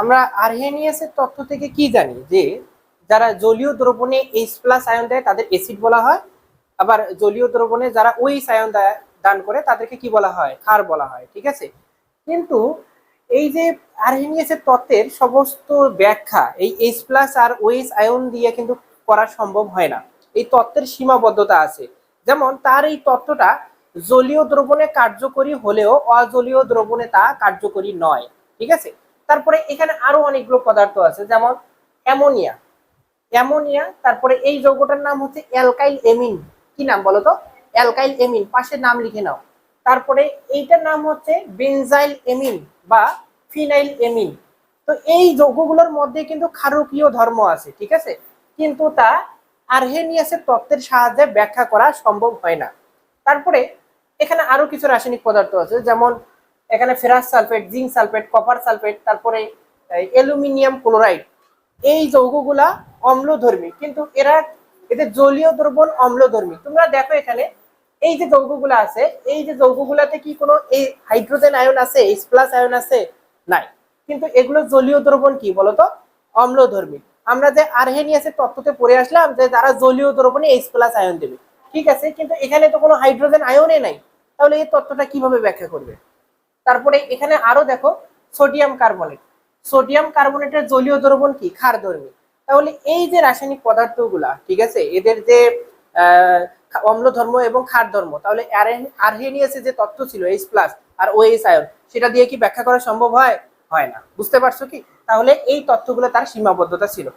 আমরা আরহেনিয়াসের তত্ত্ব থেকে কি জানি যে যারা জলীয় দ্রবণে H+ আয়ন দেয় তাদের অ্যাসিড বলা হয়, আবার জলীয় দ্রবণে যারা OH আয়ন দান করে তাদেরকে কি বলা হয়, ক্ষার বলা হয়। ঠিক আছে, কিন্তু এই যে আরহেনিয়াসের তত্ত্বের সমস্ত ব্যাখ্যা এই H+ আর OH আয়ন দিয়ে কিন্তু করা সম্ভব হয় না। এই তত্ত্বের সীমাবদ্ধতা আছে। যেমন তার এই তত্ত্বটা জলীয় দ্রবণে কার্যকরী হলেও অজলীয় দ্রবণে তা কার্যকরী নয়। ঠিক আছে, তারপরে এখানে আরো অনেকগুলো পদার্থ আছে, যেমন অ্যামোনিয়া। তারপরে এই যৌগটার নাম হচ্ছে অ্যালকাইল এমিন। কি নাম বলো তো? অ্যালকাইল এমিন, পাশে নাম লিখে নাও। তারপরে এইটার নাম হচ্ছে বেনজাইল এমিন বা ফিনাইল এমিন। তো এই যৌগগুলোর মধ্যে কিন্তু ক্ষারকীয় ধর্ম আছে। ঠিক আছে, কিন্তু তা আরহেনিয়াসের তত্ত্বের সাহায্যে ব্যাখ্যা করা সম্ভব হয় না। তারপরে এখানে আরো কিছু রাসায়নিক পদার্থ আছে, যেমন এখানে ferrous sulphate, zinc sulphate, copper sulphate, তারপরে অ্যালুমিনিয়াম ক্লোরাইড। এই যৌগগুলা অম্লধর্মী, কিন্তু এদের জলীয় দ্রবণ অম্লধর্মী। তোমরা দেখো এখানে এই যে যৌগগুলো আছে, এই যে যৌগগুলাতে কি কোনো এই হাইড্রোজেন আয়ন আছে, H+ আয়ন আছে? নাই। কিন্তু এগুলো জলীয় দ্রবণ কি বলতো? অম্লধর্মী। আমরা যে আরহেনিয়াসের তত্ত্বতে পড়ে আসলাম যে যারা জলীয় দ্রবণে H+ আয়ন দেবে। ঠিক আছে, কিন্তু এখানে তো কোনো হাইড্রোজেন আয়নই নাই, তাহলে এই তত্ত্বটা কিভাবে ব্যাখ্যা করবে? তারপরে এখানে আরো দেখো সোডিয়াম কার্বনেটের জলীয় দ্রবণ কি? ক্ষারধর্মী। তাহলে এই যে রাসায়নিক পদার্থগুলা, ঠিক আছে, এদের যে অম্লধর্ম এবং ক্ষারধর্ম, তাহলে আরহেনিয়াসে যে তত্ত্ব ছিল H+ আর OH আয়ন, সেটা দিয়ে কি ব্যাখ্যা করা সম্ভব হয়? হয় না। বুঝতে পারছো কি? তাহলে এই তত্ত্বগুলো তার সীমাবদ্ধতা ছিল।